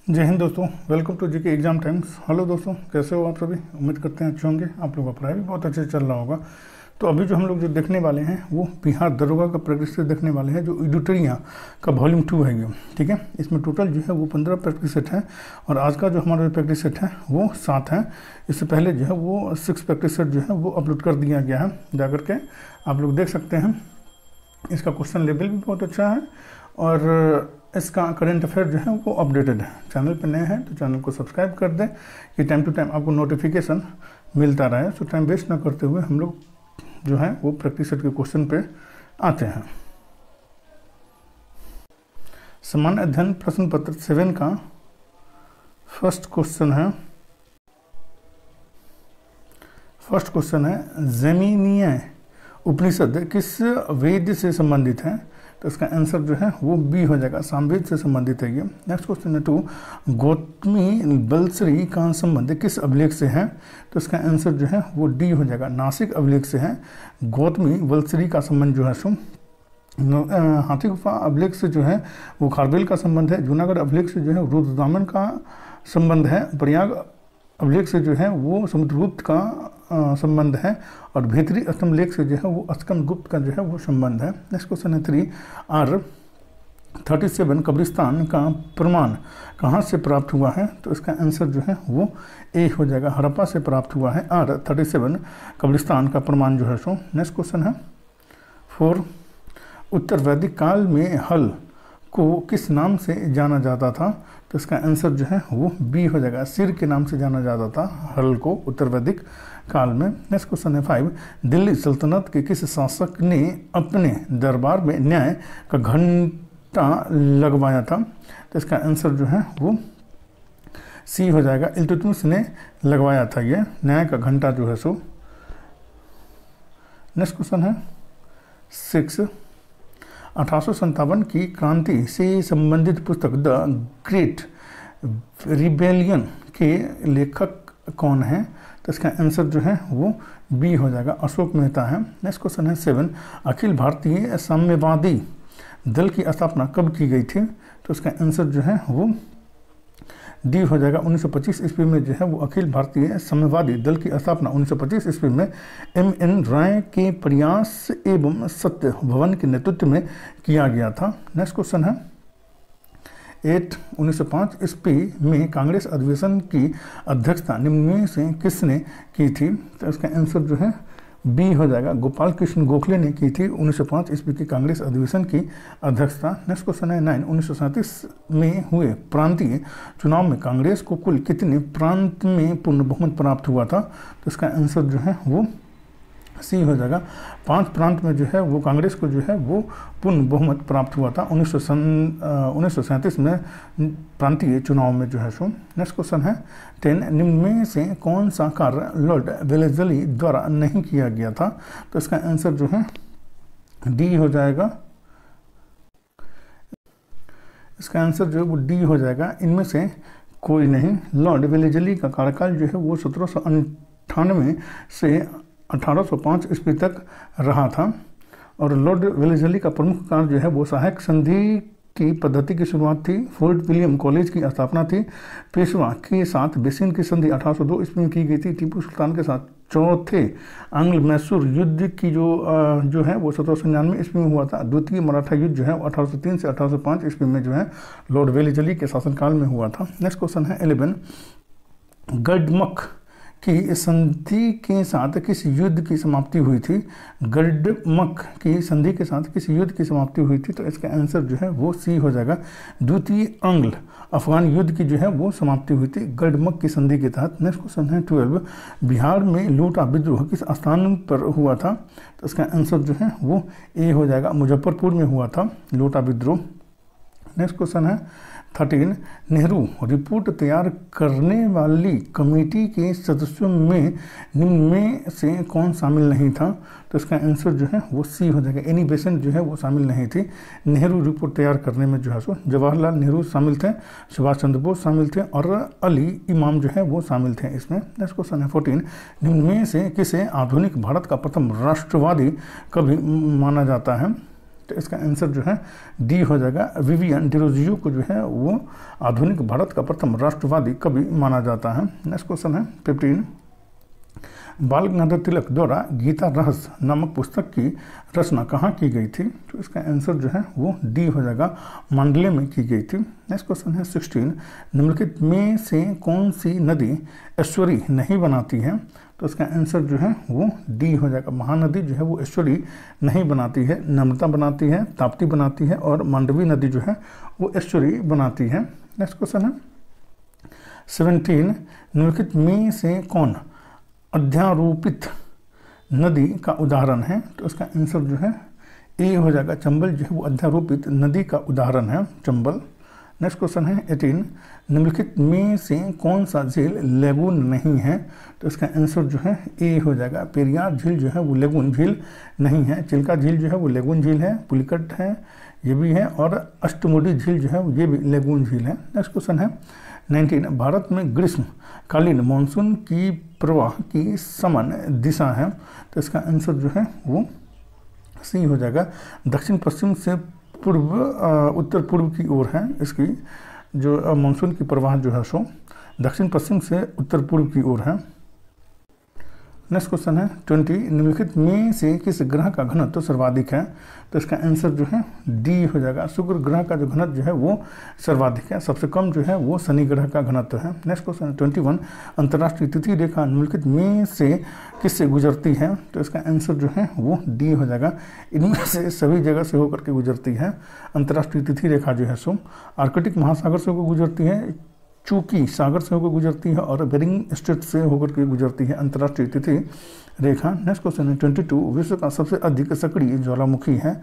जय हिंद दोस्तों, welcome to GK exam times. Hello दोस्तों, कैसे हो आप सभी? उम्मीद करते हैं अच्छे होंगे। आप लोगों का पढ़ाई भी बहुत अच्छे से चल रहा होगा। तो अभी जो हम लोग देखने वाले हैं वो बिहार दरोगा का प्रैक्टिस सेट देखने वाले हैं, जो एडिटोरिया का वॉल्यूम 2 है ये। ठीक है, इसमें टोटल जो है वो 15 प्रैक्टिस सेट है और आज का जो हमारा प्रैक्टिस सेट है वो 7 है। इससे पहले जो है वो 6 प्रैक्टिस सेट जो है वो अपलोड कर दिया गया है, जा करके आप लोग देख सकते हैं। इसका क्वेश्चन लेवल भी बहुत अच्छा है और इसका करंट अफेयर जो है वो अपडेटेड है। चैनल पे नए हैं तो चैनल को सब्सक्राइब कर दें कि टाइम टू टाइम आपको नोटिफिकेशन मिलता रहे। सो टाइम वेस्ट ना करते हुए हम लोग जो है वो प्रैक्टिस सेट के क्वेश्चन पे आते हैं। सामान्य अध्ययन प्रश्न पत्र 7 का फर्स्ट क्वेश्चन है जमीनीय उपनिषद किस वेद से संबंधित है? तो इसका आंसर जो है वो बी हो जाएगा, सामवेद से संबंधित है ये। नेक्स्ट क्वेश्चन है 2, गौतमी वल्सरी का संबंध किस अभिलेख से है? तो इसका आंसर जो है वो डी हो जाएगा, नासिक अभिलेख से है। गौतमी वल्सरी का संबंध जो है सो हाथी गुफा अभिलेख से जो है वो खारवेल का संबंध है। जूनागढ़ अभिलेख से जो है रुद्रदामन का संबंध है। प्रयाग अभिलेख से जो है वो समुद्रगुप्त का संबंध है और भीतरी स्तंभ लेख से जो है वो स्कंदगुप्त का जो है वो संबंध है। नेक्स्ट क्वेश्चन है 3, R37 कब्रिस्तान का प्रमाण कहाँ से प्राप्त हुआ है? तो इसका आंसर जो है वो ए हो जाएगा, हड़प्पा से प्राप्त हुआ है R37 कब्रिस्तान का प्रमाण जो है सो। नेक्स्ट क्वेश्चन है 4, उत्तर वैदिक काल में हल को किस नाम से जाना जाता था? तो इसका आंसर जो है वो बी हो जाएगा, सिर के नाम से जाना जाता था हल को उत्तर वैदिक काल में। नेक्स्ट क्वेश्चन है 5, दिल्ली सल्तनत के किस शासक ने अपने दरबार में न्याय का घंटा लगवाया था? तो इसका आंसर जो है वो सी हो जाएगा, इल्तुतमिश ने लगवाया था ये न्याय का घंटा जो है सो। नेक्स्ट क्वेश्चन है 6, 1857 की क्रांति से संबंधित पुस्तक द ग्रेट रिबेलियन के लेखक कौन है? तो इसका आंसर जो है वो बी हो जाएगा, अशोक मेहता है। नेक्स्ट क्वेश्चन है 7, अखिल भारतीय साम्यवादी दल की स्थापना कब की गई थी? तो इसका आंसर जो है वो डी हो जाएगा, 1925 ईस्वी में जो है वो अखिल भारतीय साम्यवादी दल की स्थापना 1925 ईस्वी में M.N. राय के प्रयास एवं सत्य भवन के नेतृत्व में किया गया था। नेक्स्ट क्वेश्चन है 8, 1905 ईस्वी में कांग्रेस अधिवेशन की अध्यक्षता निम्न में से किसने की थी? तो इसका आंसर जो है बी हो जाएगा, गोपाल कृष्ण गोखले ने की थी 1905 ईस्वी की कांग्रेस अधिवेशन की अध्यक्षता। नेक्स्ट क्वेश्चन है 9, 1937 में हुए प्रांतीय चुनाव में कांग्रेस को कुल कितने प्रांत में पूर्ण बहुमत प्राप्त हुआ था? तो इसका आंसर जो है वो सी हो जाएगा, 5 प्रांत में जो है वो कांग्रेस को जो है वो पूर्ण बहुमत प्राप्त हुआ था 1937 में प्रांतीय चुनाव में जो है सो। नेक्स्ट क्वेश्चन है 10, निम्न में से कौन सा कार्य लॉर्ड वेलेस्ली द्वारा नहीं किया गया था? तो इसका आंसर जो है डी हो जाएगा, इसका आंसर जो है वो डी हो जाएगा, इनमें से कोई नहीं। लॉर्ड वेलेस्ली का कार्यकाल जो है वो 1798 से 1805 ईस्वी तक रहा था और लॉर्ड वेलेस्ली का प्रमुख कार्य जो है वो सहायक संधि की पद्धति की शुरुआत थी, फोर्ट विलियम कॉलेज की स्थापना थी, पेशवा के साथ बेसिन की संधि 1802 ईस्वी में की गई थी, टीपू सुल्तान के साथ चौथे आंग्ल मैसूर युद्ध की जो है वो 1799 ईस्वी में हुआ था, द्वितीय मराठा युद्ध जो है 1803 से 1805 ईस्वी में जो है लॉर्ड वेलेस्ली के शासनकाल में हुआ था। नेक्स्ट क्वेश्चन है 11, गडमक की संधि के साथ किस युद्ध की समाप्ति हुई थी? गडमक की संधि के साथ किस युद्ध की समाप्ति हुई थी? तो इसका आंसर जो है वो सी हो जाएगा, द्वितीय आंग्ल अफगान युद्ध की जो है वो समाप्ति हुई थी गडमक की संधि के तहत। नेक्स्ट क्वेश्चन है 12, बिहार में लोटा विद्रोह किस स्थान पर हुआ था? तो इसका आंसर जो है वो ए हो जाएगा, मुजफ्फरपुर में हुआ था लोटा विद्रोह। नेक्स्ट क्वेश्चन है 13, नेहरू रिपोर्ट तैयार करने वाली कमेटी के सदस्यों में निम्न में से कौन शामिल नहीं था? तो इसका आंसर जो है वो सी हो जाएगा, एनी बेसेंट जो है वो शामिल नहीं थी नेहरू रिपोर्ट तैयार करने में जो है सो। जवाहरलाल नेहरू शामिल थे, सुभाष चंद्र बोस शामिल थे और अली इमाम जो है वो शामिल थे इसमें। नेक्स्ट क्वेश्चन है 14, निम्न में से किसे आधुनिक भारत का प्रथम राष्ट्रवादी कवि माना जाता है? तो इसका आंसर जो है डी हो जाएगा। विवियन डिरोजियो को जो है वो आधुनिक भारत का प्रथम राष्ट्रवादी कवि माना जाता है। नेक्स्ट क्वेश्चन है 15, बाल गंगाधर तिलक द्वारा गीता रहस्य नामक पुस्तक की रचना कहाँ की गई थी? तो इसका आंसर जो है वो डी हो जाएगा, मांडले में की गई थी। नेक्स्ट क्वेश्चन है 16, निम्नलिखित में से कौन सी नदी एस्चुरी नहीं बनाती है? तो इसका आंसर जो है वो डी हो जाएगा, महानदी जो है वो एस्चुरी नहीं बनाती है। नर्मदा बनाती है, ताप्ती बनाती है और मांडवी नदी जो है वो एस्चुरी बनाती है। नेक्स्ट क्वेश्चन है 17, निम्नलिखित में से कौन अध्यारोपित नदी का उदाहरण है? तो इसका आंसर जो है ए हो जाएगा, चंबल जो है वो अध्यारोपित नदी का उदाहरण है, चंबल। नेक्स्ट क्वेश्चन है 18, निम्नलिखित में से कौन सा झील लेगून नहीं है? तो इसका आंसर जो है ए हो जाएगा, पेरियार झील जो है वो लेगून झील नहीं है। चिल्का झील जो है वो लेगून झील है, पुलिकट है ये भी है, और अष्टमुडी झील जो है ये भी लेगून झील है। नेक्स्ट क्वेश्चन है 19, भारत में ग्रीष्मकालीन मानसून की प्रवाह की समान दिशा है? तो इसका आंसर जो है वो सी हो जाएगा, दक्षिण पश्चिम से पूर्व उत्तर पूर्व की ओर है। इसकी जो मानसून की प्रवाह जो है सो दक्षिण पश्चिम से उत्तर पूर्व की ओर है। नेक्स्ट क्वेश्चन है 20, निम्नलिखित में से किस ग्रह का घनत्व सर्वाधिक है? तो इसका आंसर जो है डी हो जाएगा, शुक्र ग्रह का जो घनत्व जो है वो सर्वाधिक है। सबसे कम जो है वो शनि ग्रह का घनत्व है। नेक्स्ट क्वेश्चन है 21, अंतर्राष्ट्रीय तिथि रेखा निम्नलिखित में से किससे गुजरती है? तो इसका आंसर जो है वो डी हो जाएगा, इनमें से सभी जगह से होकर के गुजरती है। अंतर्राष्ट्रीय तिथि रेखा जो है सो आर्कटिक महासागर से होकर गुजरती है, चूकी सागर से होकर गुजरती है और बेरिंग स्ट्रेट से होकर के गुजरती है अंतर्राष्ट्रीय तिथि रेखा। नेक्स्ट क्वेश्चन है 22, विश्व का सबसे अधिक सक्रिय ज्वालामुखी है?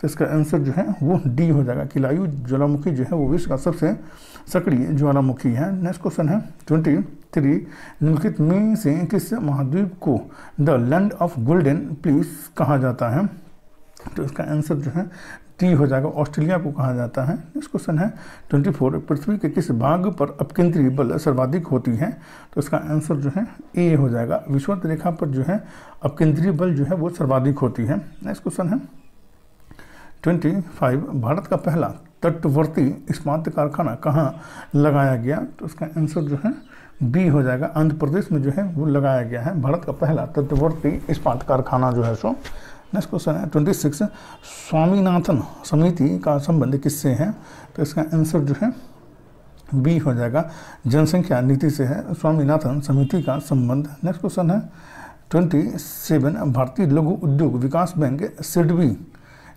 तो इसका आंसर जो है वो डी हो जाएगा, किलायू ज्वालामुखी जो है वो विश्व का सबसे सक्रिय ज्वालामुखी है। नेक्स्ट क्वेश्चन है 23, निम्नलिखित में से किस महाद्वीप को the land of golden please कहा जाता है? तो इसका आंसर जो है टी हो जाएगा, ऑस्ट्रेलिया को कहा जाता है। नेक्स्ट क्वेश्चन है 24, पृथ्वी के किस भाग पर अपकेंद्री बल सर्वाधिक होती है? तो इसका आंसर जो है ए हो जाएगा, विषुवत रेखा पर जो है अपकेंद्री बल जो है वो सर्वाधिक होती है। नेक्स्ट क्वेश्चन है 25, भारत का पहला तटवर्ती इस्पात कारखाना कहाँ लगाया गया? तो इसका आंसर जो है बी हो जाएगा, आंध्र प्रदेश में जो है वो लगाया गया है भारत का पहला तटवर्ती इस्पात कारखाना जो है सो। नेक्स्ट क्वेश्चन है 26, स्वामीनाथन समिति का संबंध किससे है? तो इसका आंसर जो है बी हो जाएगा, जनसंख्या नीति से है स्वामीनाथन समिति का संबंध। नेक्स्ट क्वेश्चन है 27, भारतीय लघु उद्योग विकास बैंक सिडबी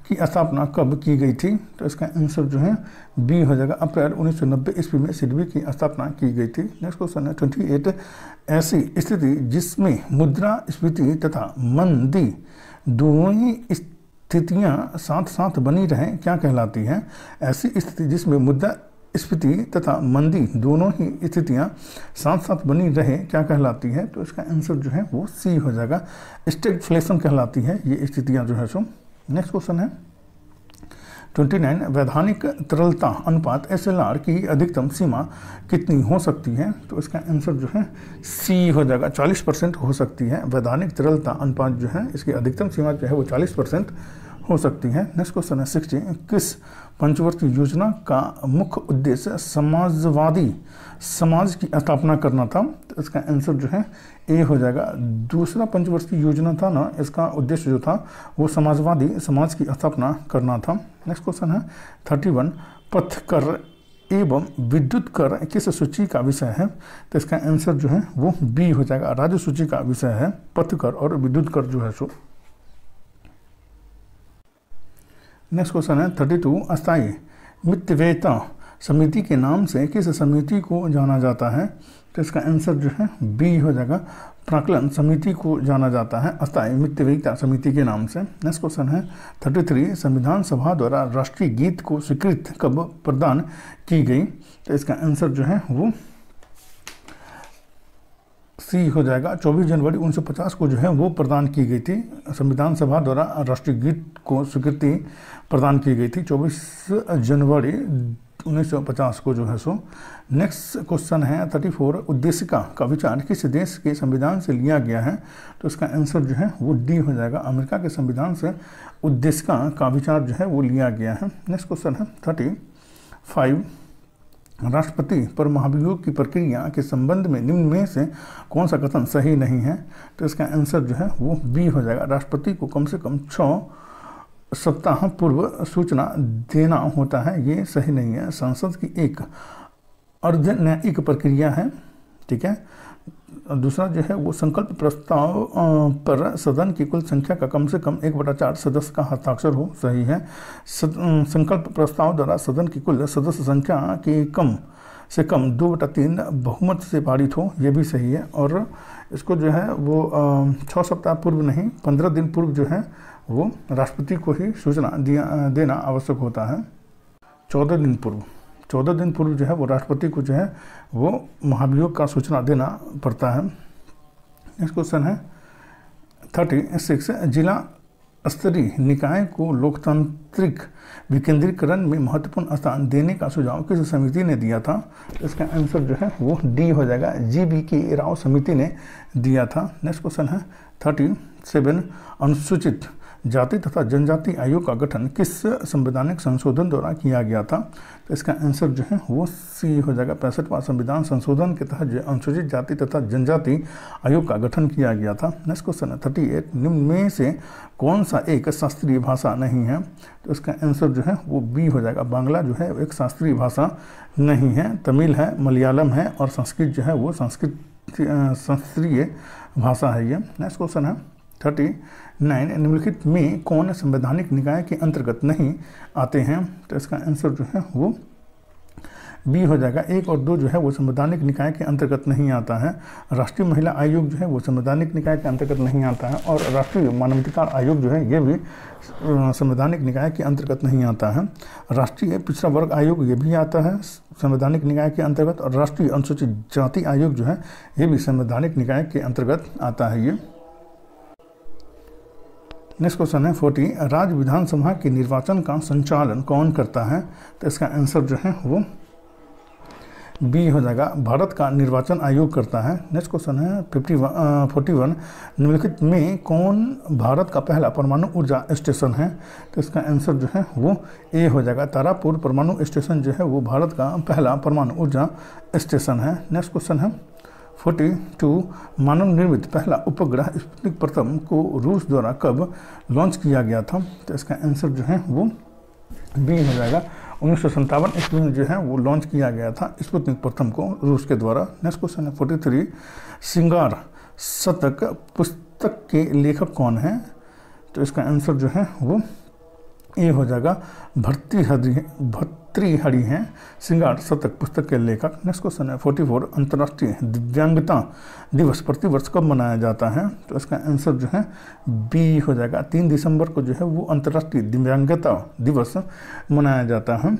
की स्थापना कब की गई थी? तो इसका आंसर जो है बी हो जाएगा, अप्रैल 1990 ईस्वी में सिडबी की स्थापना की गई थी। नेक्स्ट क्वेश्चन है 28, ऐसी स्थिति जिसमें मुद्रास्फीति तथा मंदी दोनों ही स्थितियां साथ साथ बनी रहें क्या कहलाती हैं? ऐसी स्थिति जिसमें मुद्रास्फीति तथा मंदी दोनों ही स्थितियां साथ साथ बनी रहे क्या कहलाती है? तो इसका आंसर जो है वो सी हो जाएगा, स्टैगफ्लेशन कहलाती है ये स्थितियां जो है सो। नेक्स्ट क्वेश्चन है 29, वैधानिक तरलता अनुपात SLR की अधिकतम सीमा कितनी हो सकती है? तो इसका आंसर जो है सी हो जाएगा, 40% हो सकती है। वैधानिक तरलता अनुपात जो है इसकी अधिकतम सीमा जो है वो 40% हो सकती है। नेक्स्ट क्वेश्चन है 60, किस पंचवर्षीय योजना का मुख्य उद्देश्य समाजवादी समाज की स्थापना करना था? तो इसका आंसर जो है ए हो जाएगा, दूसरा पंचवर्षीय योजना था ना, इसका उद्देश्य जो था वो समाजवादी समाज की स्थापना करना था। नेक्स्ट क्वेश्चन है 31, पथ कर एवं विद्युत कर किस सूची का विषय है? तो इसका आंसर जो है वो बी हो जाएगा, राज्य सूची का विषय है पथ कर और विद्युत कर जो है सो। नेक्स्ट क्वेश्चन है 32, अस्थायी मितव्ययिता समिति के नाम से किस समिति को जाना जाता है? तो इसका आंसर जो है बी हो जाएगा, प्राक्कलन समिति को जाना जाता है अस्थायी मितव्ययिता समिति के नाम से। नेक्स्ट क्वेश्चन है 33, संविधान सभा द्वारा राष्ट्रीय गीत को स्वीकृति कब प्रदान की गई? तो इसका आंसर जो है वो सी हो जाएगा, 24 जनवरी 1950 को जो है वो प्रदान की गई थी। संविधान सभा द्वारा राष्ट्रीय गीत को स्वीकृति प्रदान की गई थी 24 जनवरी 1950 को जो है सो। नेक्स्ट क्वेश्चन है 34, उद्देशिका का विचार किस देश के संविधान से लिया गया है? तो इसका आंसर जो है वो डी हो जाएगा, अमेरिका के संविधान से उद्देशिका का विचार जो है वो लिया गया है। नेक्स्ट क्वेश्चन है 35, राष्ट्रपति पर महाभियोग की प्रक्रिया के संबंध में निम्न में से कौन सा कथन सही नहीं है? तो इसका आंसर जो है वो बी हो जाएगा, राष्ट्रपति को कम से कम 6 सप्ताह पूर्व सूचना देना होता है, ये सही नहीं है। संसद की एक अर्धन्यायिक प्रक्रिया है, ठीक है। दूसरा जो है वो संकल्प प्रस्ताव पर सदन की कुल संख्या का कम से कम 1/4 सदस्य का हस्ताक्षर हो, सही है। संकल्प प्रस्ताव द्वारा सदन की कुल सदस्य संख्या की कम से कम 2/3 बहुमत से पारित हो, यह भी सही है। और इसको जो है वो 6 सप्ताह पूर्व नहीं, 15 दिन पूर्व जो है वो राष्ट्रपति को ही सूचना देना आवश्यक होता है। 14 दिन पूर्व जो है वो राष्ट्रपति को जो है वो महाभियोग का सूचना देना पड़ता है। नेक्स्ट क्वेश्चन है 36, जिला स्तरीय निकाय को लोकतांत्रिक विकेंद्रीकरण में महत्वपूर्ण स्थान देने का सुझाव किस समिति ने दिया था? इसका आंसर जो है वो डी हो जाएगा, GBK राव समिति ने दिया था। नेक्स्ट क्वेश्चन है 37, अनुसूचित जाति तथा जनजाति आयोग का गठन किस संवैधानिक संशोधन द्वारा किया गया था? तो इसका आंसर जो है वो सी हो जाएगा, 65वां संविधान संशोधन के तहत जो अनुसूचित जाति तथा जनजाति आयोग का गठन किया गया था। नेक्स्ट क्वेश्चन है 38, निम्न में से कौन सा एक शास्त्रीय भाषा नहीं है? तो इसका आंसर जो है वो बी हो जाएगा, बांग्ला जो है एक शास्त्रीय भाषा नहीं है, तमिल है, मलयालम है और संस्कृत जो है वो शास्त्रीय भाषा है ये। नेक्स्ट क्वेश्चन है 39, निम्नलिखित में कौन संवैधानिक निकाय के अंतर्गत नहीं आते हैं? तो इसका आंसर जो है वो बी हो जाएगा, 1 और 2 जो है वो संवैधानिक निकाय के अंतर्गत नहीं आता है। राष्ट्रीय महिला आयोग जो है वो संवैधानिक निकाय के अंतर्गत नहीं आता है और राष्ट्रीय मानवाधिकार आयोग जो है ये भी संवैधानिक निकाय के अंतर्गत नहीं आता है। राष्ट्रीय पिछड़ा वर्ग आयोग ये भी आता है संवैधानिक निकाय के अंतर्गत और राष्ट्रीय अनुसूचित जाति आयोग जो है ये भी संवैधानिक निकाय के अंतर्गत आता है ये। नेक्स्ट क्वेश्चन है 40, राज्य विधानसभा के निर्वाचन का संचालन कौन करता है? तो इसका आंसर जो है वो बी हो जाएगा, भारत का निर्वाचन आयोग करता है। नेक्स्ट क्वेश्चन है 41, निम्नलिखित में कौन भारत का पहला परमाणु ऊर्जा स्टेशन है? तो इसका आंसर जो है वो ए हो जाएगा, तारापुर परमाणु स्टेशन जो है वो भारत का पहला परमाणु ऊर्जा स्टेशन है। नेक्स्ट क्वेश्चन है 42, मानव निर्मित पहला उपग्रह स्पुतनिक प्रथम को रूस द्वारा कब लॉन्च किया गया था? तो इसका आंसर जो है वो बी हो जाएगा, 1957 ईस्वी में जो है वो लॉन्च किया गया था स्पुतनिक प्रथम को रूस के द्वारा। नेक्स्ट क्वेश्चन है 43, श्रृंगार शतक पुस्तक के लेखक कौन है? तो इसका आंसर जो है वो ए हो जाएगा, भर्तृहरि हैं श्रृंगार शतक पुस्तक के लेखक। नेक्स्ट क्वेश्चन है 44, अंतर्राष्ट्रीय दिव्यांगता दिवस प्रतिवर्ष कब मनाया जाता है? तो इसका आंसर जो है बी हो जाएगा, 3 दिसंबर को जो है वो अंतर्राष्ट्रीय दिव्यांगता दिवस मनाया जाता है।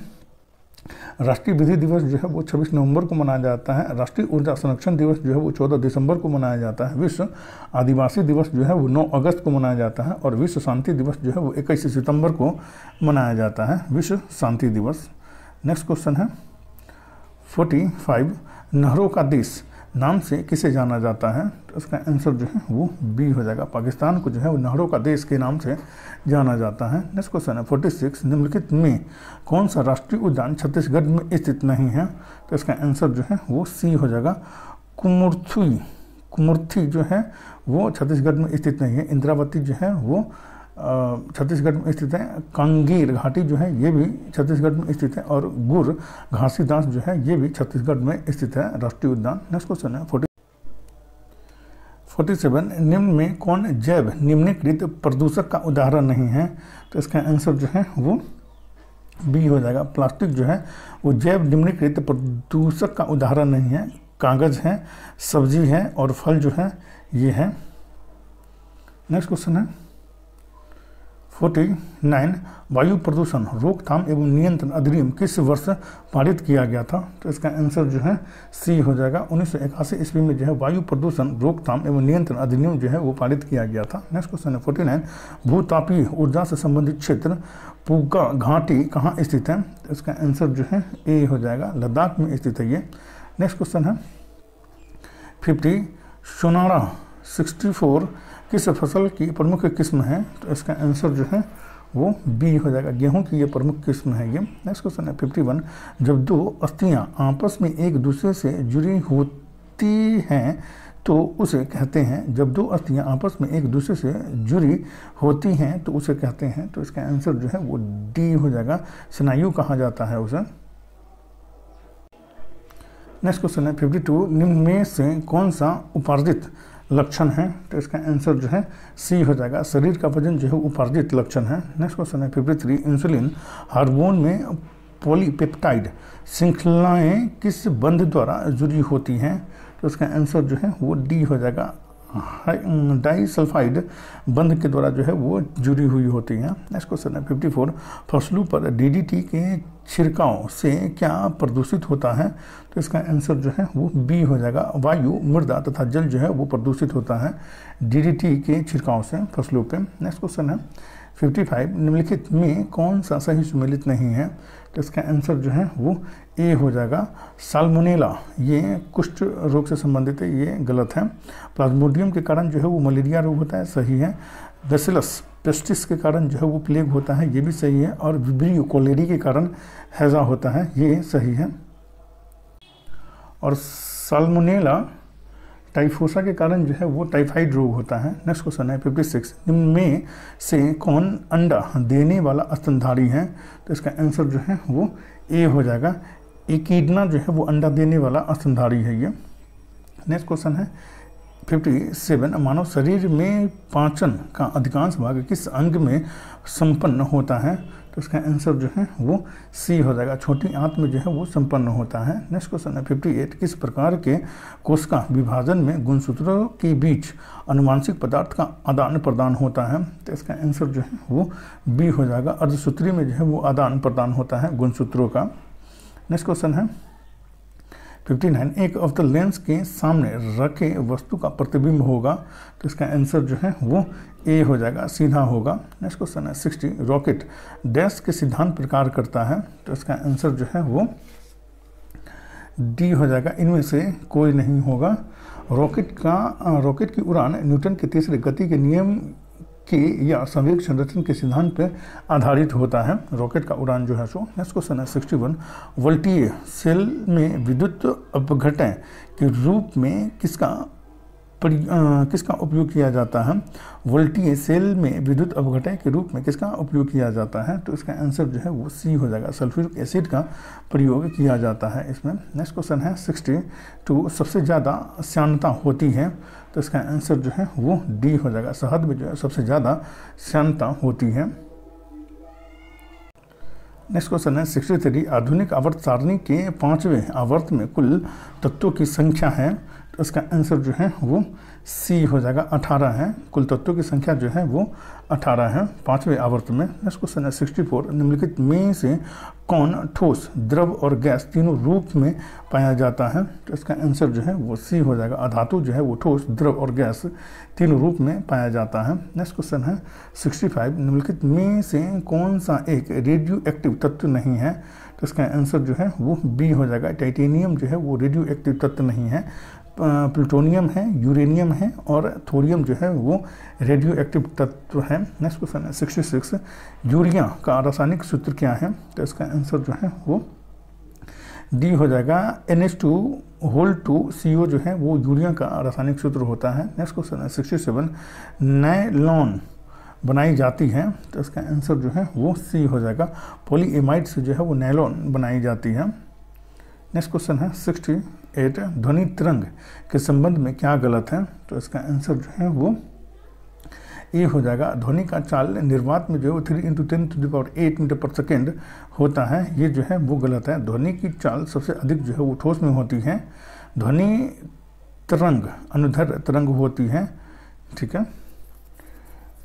राष्ट्रीय विधि दिवस जो है वो 26 नवंबर को मनाया जाता है। राष्ट्रीय ऊर्जा संरक्षण दिवस जो है वो 14 दिसंबर को मनाया जाता है। विश्व आदिवासी दिवस जो है वो 9 अगस्त को मनाया जाता है और विश्व शांति दिवस जो है वो 21 सितंबर को मनाया जाता है, विश्व शांति दिवस। नेक्स्ट क्वेश्चन है 45, नहरों का देश नाम से किसे जाना जाता है? तो इसका आंसर जो है वो बी हो जाएगा, पाकिस्तान को जो है वो नहरों का देश के नाम से जाना जाता है। नेक्स्ट क्वेश्चन है 46, निम्नलिखित में कौन सा राष्ट्रीय उद्यान छत्तीसगढ़ में स्थित नहीं है? तो इसका आंसर जो है वो सी हो जाएगा, कुमुर्थी जो है वो छत्तीसगढ़ में स्थित नहीं है। इंद्रावती जो है वो छत्तीसगढ़ में स्थित है। कांगेर घाटी जो है ये भी छत्तीसगढ़ में स्थित है और गुर घासीदास जो है ये भी छत्तीसगढ़ में स्थित है राष्ट्रीय उद्यान। नेक्स्ट क्वेश्चन है 47, निम्न में कौन जैव निम्नलिखित प्रदूषक का उदाहरण नहीं है? तो इसका आंसर जो है वो बी हो जाएगा, प्लास्टिक जो है वो जैव निम्नलिखित प्रदूषक का उदाहरण नहीं है। कागज है, सब्जी है और फल जो है ये है। नेक्स्ट क्वेश्चन है 49, वायु प्रदूषण रोकथाम एवं नियंत्रण अधिनियम किस वर्ष पारित किया गया था? तो इसका आंसर जो है सी हो जाएगा, 1981 ईस्वी में जो है वायु प्रदूषण रोकथाम एवं नियंत्रण अधिनियम जो है वो पारित किया गया था। नेक्स्ट क्वेश्चन है 49, भूतापीय ऊर्जा से संबंधित क्षेत्र पुगा घाटी कहाँ स्थित है? तो इसका आंसर जो है ए हो जाएगा, लद्दाख में स्थित है ये। नेक्स्ट क्वेश्चन है 50, सोनारा 64 किस फसल की प्रमुख किस्म है? तो इसका आंसर जो है वो बी हो जाएगा, गेहूं की ये प्रमुख किस्म है ये। नेक्स्ट क्वेश्चन है 51, जब दो अस्थियां आपस में एक दूसरे से जुड़ी होती हैं तो उसे कहते हैं, जब दो अस्थियां आपस में एक दूसरे से जुड़ी होती हैं तो उसे कहते हैं। तो इसका आंसर जो है वो डी हो जाएगा, स्नायु कहा जाता है उसे। नेक्स्ट क्वेश्चन है 52, निम्न में से कौन सा उपार्जित लक्षण है? तो इसका आंसर जो है सी हो जाएगा, शरीर का वजन जो है उपार्जित लक्षण है। नेक्स्ट क्वेश्चन है 53, इंसुलिन हार्मोन में पॉलीपेप्टाइड श्रृंखलाएं किस बंध द्वारा जुड़ी होती हैं? तो इसका आंसर जो है वो डी हो जाएगा, डाइसल्फाइड बंध के द्वारा जो है वो जुड़ी हुई होती हैं। नेक्स्ट क्वेश्चन है 54, फसलों पर डीडीटी के छिड़काव से क्या प्रदूषित होता है? तो इसका आंसर जो है वो बी हो जाएगा, वायु, मृदा तथा जल जो है वो प्रदूषित होता है डीडीटी के छिड़काव से फसलों पे। नेक्स्ट क्वेश्चन है 55, निम्नलिखित में कौन सा सही सुमेलित नहीं है? तो इसका आंसर जो है वो ए हो जाएगा, साल्मोनेला ये कुष्ठ रोग से संबंधित है, ये गलत है। प्लाज्मोडियम के कारण जो है वो मलेरिया रोग होता है, सही है। बैसिलस पेस्टिस के कारण जो है वो प्लेग होता है, ये भी सही है। और विब्रियो कोलेरी के कारण हैजा होता है, ये सही है। और साल्मोनेला टाइफोसा के कारण जो है वो टाइफाइड रोग होता है। नेक्स्ट क्वेश्चन है 56, निम्न में से कौन अंडा देने वाला स्तनधारी है? तो इसका आंसर जो है वो ए हो जाएगा, एकिडना जो है वो अंडा देने वाला स्तनधारी है ये। नेक्स्ट क्वेश्चन है 57, मानव शरीर में पाचन का अधिकांश भाग किस अंग में संपन्न होता है? तो इसका आंसर जो है वो सी हो जाएगा, छोटी आंत में जो है वो संपन्न होता है। नेक्स्ट क्वेश्चन है 58, किस प्रकार के कोशिका विभाजन में गुणसूत्रों के बीच अनुवांशिक पदार्थ का आदान प्रदान होता है? तो इसका आंसर जो है वो बी हो जाएगा, अर्धसूत्री में जो है वो आदान प्रदान होता है गुणसूत्रों का। नेक्स्ट क्वेश्चन है 59, एक अवतल लेंस के सामने रखे वस्तु का प्रतिबिंब होगा? तो इसका आंसर जो है वो ए हो जाएगा, सीधा होगा। नेक्स्ट क्वेश्चन है 60, रॉकेट डैश के सिद्धांत प्रकार करता है? तो इसका आंसर जो है वो डी हो जाएगा, इनमें से कोई नहीं होगा। रॉकेट की उड़ान न्यूटन के तीसरे गति के नियम के या संवेग संरक्षण के सिद्धांत पर आधारित होता है रॉकेट का उड़ान जो है सो। नेक्स्ट क्वेश्चन है 61, वोल्टीय सेल में विद्युत अपघटन के रूप में किसका उपयोग किया जाता है? वोल्टीय सेल में विद्युत अपघटन के रूप में किसका उपयोग किया जाता है? तो इसका आंसर जो है वो सी हो जाएगा, सल्फ्यूरिक एसिड का प्रयोग किया जाता है इसमें। नेक्स्ट क्वेश्चन है 62, सबसे ज़्यादा श्यानता होती है? तो इसका आंसर जो है वो डी हो जाएगा, शहद में जो है सबसे ज़्यादा श्यानता होती है। नेक्स्ट क्वेश्चन है 63, आधुनिक आवर्त सारणी के 5वें आवर्त में कुल तत्वों की संख्या है? तो इसका आंसर जो है वो सी हो जाएगा, 18 है। कुल तत्वों की संख्या जो है वो 18 है 5वें आवर्त में। नेक्स्ट क्वेश्चन है 64, निम्नलिखित में से कौन ठोस, द्रव और गैस तीनों रूप में पाया जाता है? तो इसका आंसर जो है वो सी हो जाएगा, अधातु जो है वो ठोस, द्रव और गैस तीनों रूप में पाया जाता है। नेक्स्ट क्वेश्चन है 65, निम्नलिखित में से कौन सा एक रेडियो एक्टिव तत्व नहीं है? तो इसका आंसर जो है वो बी हो जाएगा, टाइटेनियम जो है वो रेडियो एक्टिव तत्व नहीं है, प्लूटोनियम है, यूरेनियम है और थोरियम जो है वो रेडियो एक्टिव तत्व है। नेक्स्ट क्वेश्चन है 66, यूरिया का रासायनिक सूत्र क्या है? तो इसका आंसर जो है वो डी हो जाएगा, NH2CO जो है वो यूरिया का रासायनिक सूत्र होता है। नेक्स्ट क्वेश्चन है 67, नायलॉन बनाई जाती है? तो इसका आंसर जो है वो सी हो जाएगा, पॉलीएमाइड से जो है वो नायलॉन बनाई जाती है। नेक्स्ट क्वेश्चन है 68, ध्वनि तरंग के संबंध में क्या गलत है? तो इसका आंसर जो है वो ए हो जाएगा, ध्वनि का चाल निर्वात में जो है 3 × 10⁸ मीटर पर सेकेंड होता है, ये जो है वो गलत है। ध्वनि की चाल सबसे अधिक जो है वो ठोस में होती है। ध्वनि तरंग अनुदैर्घ्य तरंग होती है, ठीक है।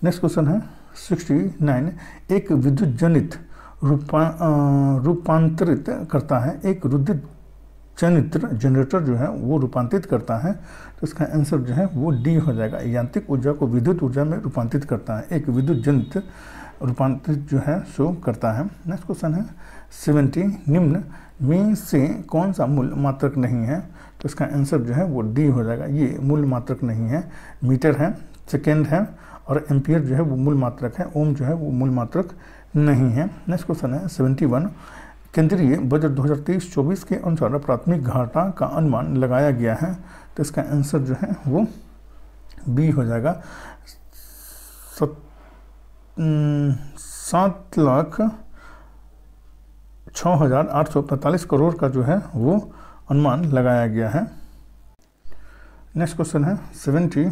नेक्स्ट क्वेश्चन है 69, एक विद्युत जनित रूपांतरित करता है, एक विद्युत जनरेटर जो है वो रूपांतरित करता है। तो इसका आंसर जो है वो डी हो जाएगा, यांत्रिक ऊर्जा को विद्युत ऊर्जा में रूपांतरित करता है। एक विद्युत जनित रूपांतरित जो है शो करता है। नेक्स्ट क्वेश्चन है 70 निम्न में से कौन सा मूल मात्रक नहीं है? तो इसका आंसर जो है वो डी हो जाएगा। ये मूल मात्रक नहीं है। मीटर है, सेकेंड है और एम्पियर जो है वो मूल मात्रक है। ओम जो है वो मूल मात्रक नहीं है। नेक्स्ट क्वेश्चन है 71 केंद्रीय बजट 2023-24 के अनुसार प्राथमिक घाटा का अनुमान लगाया गया है। तो इसका आंसर जो है वो बी हो जाएगा। 7,06,845 करोड़ का जो है वो अनुमान लगाया गया है। नेक्स्ट क्वेश्चन है 72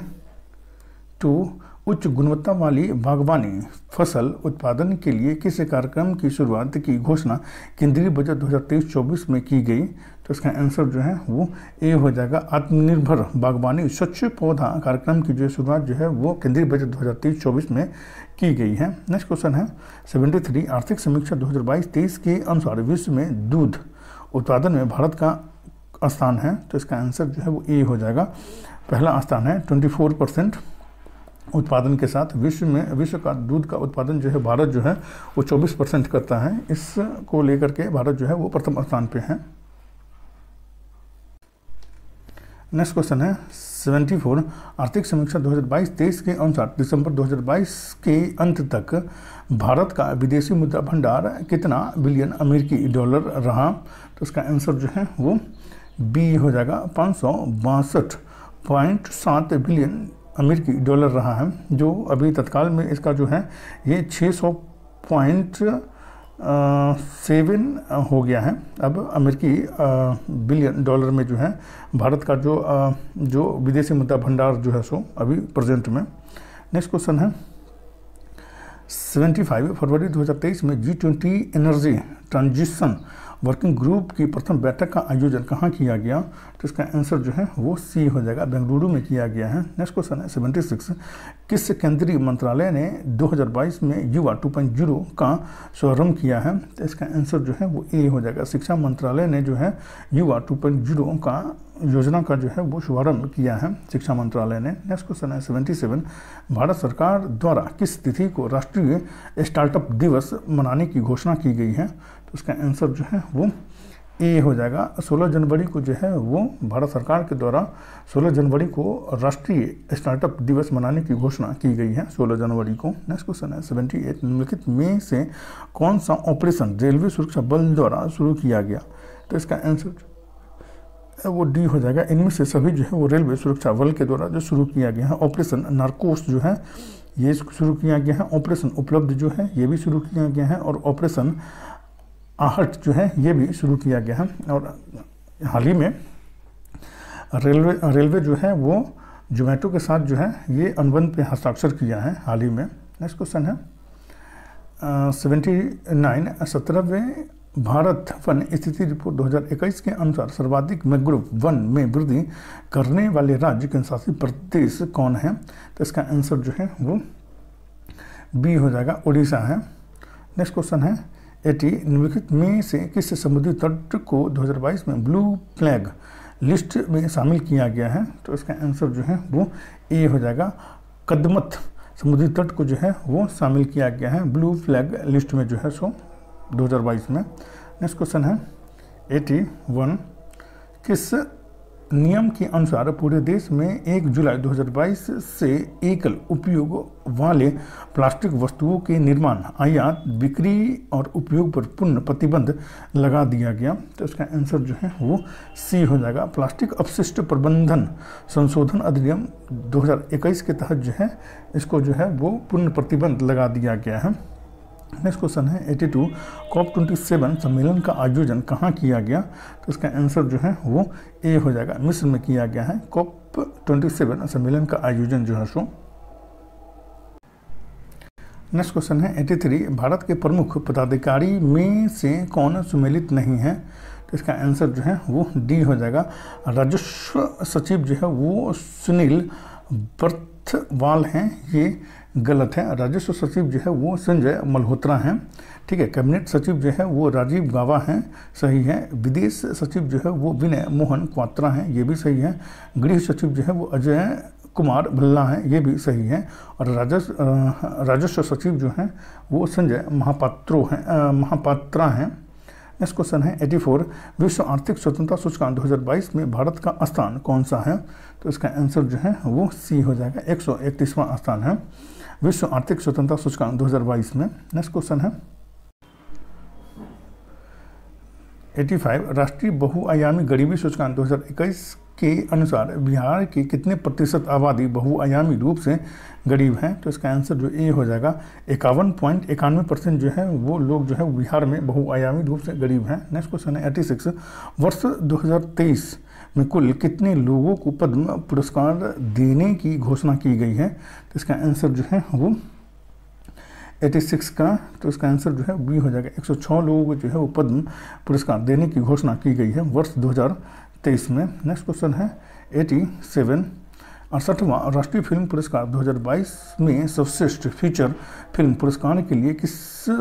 उच्च गुणवत्ता वाली बागवानी फसल उत्पादन के लिए किस कार्यक्रम की शुरुआत की घोषणा केंद्रीय बजट 2023-24 में की गई? तो इसका आंसर जो है वो ए हो जाएगा। आत्मनिर्भर बागवानी स्वच्छ पौधा कार्यक्रम की जो शुरुआत जो है वो केंद्रीय बजट 2023-24 में की गई है। नेक्स्ट क्वेश्चन है 73 आर्थिक समीक्षा 2022-23 के अनुसार विश्व में दूध उत्पादन में भारत का स्थान है। तो इसका आंसर जो है वो ए हो जाएगा। पहला स्थान है 24% उत्पादन के साथ। विश्व का दूध का उत्पादन जो है भारत जो है वो 24% करता है। इसको लेकर के भारत जो है वो प्रथम स्थान पे है। नेक्स्ट क्वेश्चन है 74 आर्थिक समीक्षा 2022-23 के अनुसार दिसंबर 2022 के अंत तक भारत का विदेशी मुद्रा भंडार कितना बिलियन अमेरिकी डॉलर रहा? तो इसका आंसर जो है वो बी हो जाएगा। 562.7 बिलियन अमेरिकी डॉलर रहा है, जो अभी तत्काल में इसका जो है ये 600.7 हो गया है। अब अमेरिकी बिलियन डॉलर में जो है भारत का जो विदेशी मुद्रा भंडार जो है सो अभी प्रेजेंट में। नेक्स्ट क्वेश्चन है 75 फरवरी 2023 में G20 energy transition working group की प्रथम बैठक का आयोजन कहाँ किया गया? तो इसका आंसर जो है वो सी हो जाएगा। बेंगलुरु में किया गया है। नेक्स्ट क्वेश्चन है 76 किस केंद्रीय मंत्रालय ने 2022 में युवा 2.0 का शुभारंभ किया है? तो इसका आंसर जो है वो ए हो जाएगा। शिक्षा मंत्रालय ने जो है युवा 2.0 का योजना का जो है वो शुभारंभ किया है शिक्षा मंत्रालय ने। नेक्स्ट क्वेश्चन है 77 भारत सरकार द्वारा किस तिथि को राष्ट्रीय स्टार्टअप दिवस मनाने की घोषणा की गई है? तो इसका आंसर जो है वो ए हो जाएगा। 16 जनवरी को जो है वो भारत सरकार के द्वारा 16 जनवरी को राष्ट्रीय स्टार्टअप दिवस मनाने की घोषणा की गई है 16 जनवरी को। नेक्स्ट क्वेश्चन है 78 निम्नलिखित में से कौन सा ऑपरेशन रेलवे सुरक्षा बल द्वारा शुरू किया गया? तो इसका आंसर वो डी हो जाएगा। इनमें से सभी जो है वो रेलवे सुरक्षा बल के द्वारा जो शुरू किया गया है। ऑपरेशन नार्कोस जो है ये शुरू किया गया है। ऑपरेशन उपलब्ध जो है ये भी शुरू किया गया है और ऑपरेशन आहट जो है ये भी शुरू किया गया है। और हाल ही में रेलवे जो है वो जोमेटो के साथ जो है ये अनुबंध पे हस्ताक्षर किया है हाल ही में। नेक्स्ट क्वेश्चन है 79 17वें भारत वन स्थिति रिपोर्ट 2021 के अनुसार सर्वाधिक मैंग्रोव वन में वृद्धि करने वाले राज्य केंद्रशासित प्रदेश कौन है? तो इसका आंसर जो है वो बी हो जाएगा। उड़ीसा है। नेक्स्ट क्वेश्चन है 80 निम्नलिखित में से किस समुद्री तट को 2022 में ब्लू फ्लैग लिस्ट में शामिल किया गया है? तो इसका आंसर जो है वो ए हो जाएगा। कदमत समुद्री तट को जो है वो शामिल किया गया है ब्लू फ्लैग लिस्ट में जो है सो 2022 में। नेक्स्ट क्वेश्चन है 81 किस नियम के अनुसार पूरे देश में 1 जुलाई 2022 से एकल उपयोग वाले प्लास्टिक वस्तुओं के निर्माण, आयात, बिक्री और उपयोग पर पूर्ण प्रतिबंध लगा दिया गया? तो इसका आंसर जो है वो सी हो जाएगा। प्लास्टिक अपशिष्ट प्रबंधन संशोधन अधिनियम 2021 के तहत जो है इसको जो है वो पूर्ण प्रतिबंध लगा दिया गया है। नेक्स्ट क्वेश्चन है 82 COP27 सम्मेलन का आयोजन कहाँ किया गया? तो इसका आंसर जो है वो ए हो जाएगा। मिस्र में किया गया है COP27 सम्मेलन का आयोजन जो है सो। नेक्स्ट क्वेश्चन है 83 भारत के प्रमुख पदाधिकारी में से कौन सम्मिलित नहीं है? तो इसका आंसर जो है वो डी हो जाएगा। राजस्व सचिव जो है वो सुनील बर्थवाल हैं, ये गलत है। राजस्व सचिव जो है वो संजय मल्होत्रा हैं। ठीक है। कैबिनेट सचिव जो है वो राजीव गाबा हैं, सही है। विदेश सचिव जो है वो विनय मोहन क्वात्रा हैं, ये भी सही है। गृह सचिव जो है वो अजय कुमार भल्ला हैं, ये भी सही है। और राजस्व सचिव जो हैं वो संजय महापात्रा हैं। नेक्स्ट क्वेश्चन है 84, विश्व आर्थिक स्वतंत्रता सूचकांक 2022 में भारत का स्थान कौन सा है? तो इसका आंसर जो है वो सी हो जाएगा, 131वां स्थान है विश्व आर्थिक स्वतंत्रता सूचकांक 2022 में। नेक्स्ट क्वेश्चन है 85, राष्ट्रीय बहुआयामी गरीबी सूचकांक 2021 के अनुसार बिहार की कितने प्रतिशत आबादी बहुआयामी रूप से गरीब हैं? तो इसका आंसर जो ए हो जाएगा, 51.91% जो है वो लोग जो है बिहार में बहुआयामी रूप से गरीब हैं। नेक्स्ट क्वेश्चन है 86, वर्ष 2023 में कुल कितने लोगों को पद्म पुरस्कार देने की घोषणा की गई है? तो इसका आंसर जो है वो 86 का, तो इसका आंसर जो है बी हो जाएगा, 106 लोगों को जो है वो पद्म पुरस्कार देने की घोषणा की गई है वर्ष 2023 में। नेक्स्ट क्वेश्चन है 87, 68वां राष्ट्रीय फिल्म पुरस्कार 2022 में सर्वश्रेष्ठ फीचर फिल्म पुरस्कार के लिए किस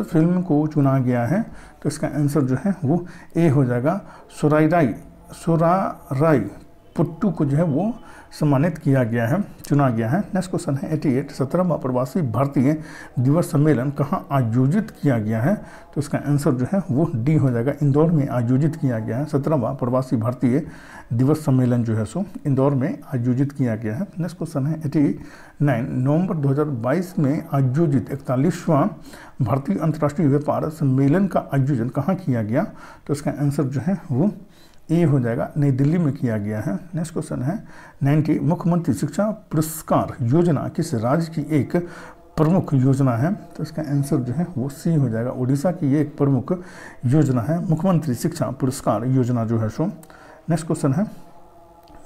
फिल्म को चुना गया है? तो इसका आंसर जो है वो ए हो जाएगा, सोराराई पुट्टू को जो है वो सम्मानित किया गया है, चुना गया है। नेक्स्ट क्वेश्चन है 88, 17वां प्रवासी भारतीय दिवस सम्मेलन कहाँ आयोजित किया गया है? तो इसका आंसर जो है वो डी हो जाएगा, इंदौर में आयोजित किया गया है। 17वां प्रवासी भारतीय दिवस सम्मेलन जो है सो इंदौर में आयोजित किया गया है। नेक्स्ट क्वेश्चन है 89, नवंबर 2022 में आयोजित 41वां भारतीय अंतर्राष्ट्रीय व्यापार सम्मेलन का आयोजन कहाँ किया गया? तो इसका आंसर जो है वो ए हो जाएगा, नई दिल्ली में किया गया है। नेक्स्ट क्वेश्चन है 90, मुख्यमंत्री शिक्षा पुरस्कार योजना किस राज्य की एक प्रमुख योजना है? तो इसका आंसर जो है वो सी हो जाएगा, उड़ीसा की ये एक प्रमुख योजना है मुख्यमंत्री शिक्षा पुरस्कार योजना जो है सो। नेक्स्ट क्वेश्चन है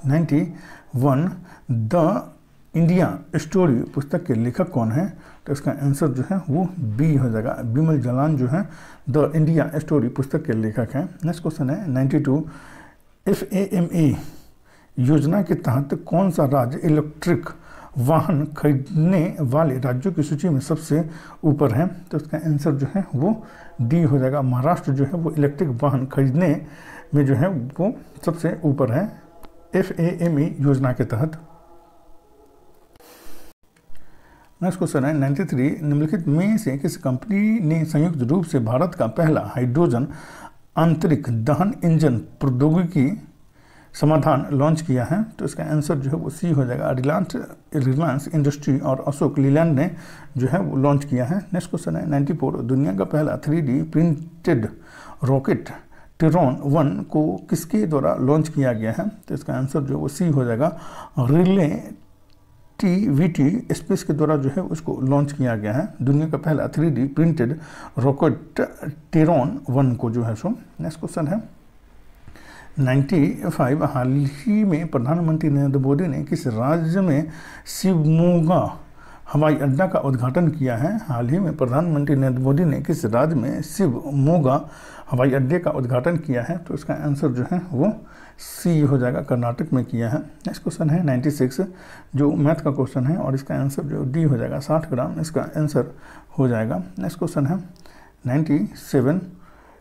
91, द इंडिया स्टोरी पुस्तक के लेखक कौन है? तो इसका आंसर जो है वो बी हो जाएगा, बिमल जालान जो है द इंडिया स्टोरी पुस्तक के लेखक हैं। नेक्स्ट क्वेश्चन है 92, FAME योजना के तहत कौन सा राज्य इलेक्ट्रिक वाहन खरीदने वाले राज्यों की सूची में सबसे ऊपर है? तो इसका आंसर जो है वो डी हो जाएगा, महाराष्ट्र जो है वो इलेक्ट्रिक वाहन खरीदने में जो है वो सबसे ऊपर है FAME योजना के तहत। नेक्स्ट क्वेश्चन है 93, निम्नलिखित में से किस कंपनी ने संयुक्त रूप से भारत का पहला हाइड्रोजन आंतरिक दहन इंजन प्रौद्योगिकी समाधान लॉन्च किया है? तो इसका आंसर जो है वो सी हो जाएगा, रिलायंस इंडस्ट्री और अशोक लीलैंड ने जो है वो लॉन्च किया है। नेक्स्ट क्वेश्चन है 94, दुनिया का पहला 3D प्रिंटेड रॉकेट टिरोन 1 को किसके द्वारा लॉन्च किया गया है? तो इसका आंसर जो है वो सी हो जाएगा, रिलेटिविटी स्पेस के द्वारा जो है उसको लॉन्च किया गया है, दुनिया का पहला 3D प्रिंटेड रॉकेट टिरोन 1 को जो है सो। नेक्स्ट क्वेश्चन है 95, हाल ही में प्रधानमंत्री नरेंद्र मोदी ने किस राज्य में शिवमोगा हवाई अड्डा का उद्घाटन किया है? हाल ही में प्रधानमंत्री नरेंद्र मोदी ने किस राज्य में शिवमोगा हवाई अड्डे का उद्घाटन किया है? तो इसका आंसर जो है वो सी हो जाएगा, कर्नाटक में किया है। नेक्स्ट क्वेश्चन है 96, जो मैथ का क्वेश्चन है और इसका आंसर जो डी हो जाएगा, 60 ग्राम इसका आंसर हो जाएगा। नेक्स्ट क्वेश्चन है 97,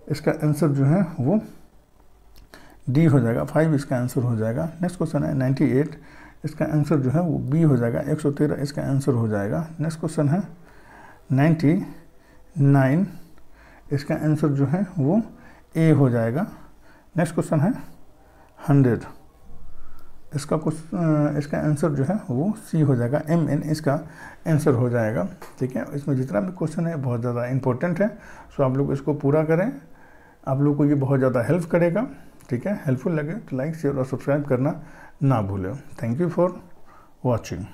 इसका आंसर जो है वो डी हो जाएगा, 5 इसका आंसर हो जाएगा। नेक्स्ट क्वेश्चन है 98, इसका आंसर जो है वो बी हो जाएगा, 113 इसका आंसर हो जाएगा। नेक्स्ट क्वेश्चन है 99, इसका आंसर जो है वो ए हो जाएगा। नेक्स्ट क्वेश्चन है 100, इसका आंसर जो है वो सी हो जाएगा, MN इसका आंसर हो जाएगा। ठीक है, इसमें जितना भी क्वेश्चन है बहुत ज़्यादा इंपॉर्टेंट है, सो आप लोग इसको पूरा करें, आप लोग को ये बहुत ज़्यादा हेल्प करेगा। ठीक है, हेल्पफुल लगे तो लाइक शेयर और सब्सक्राइब करना ना भूलें। Thank you for watching.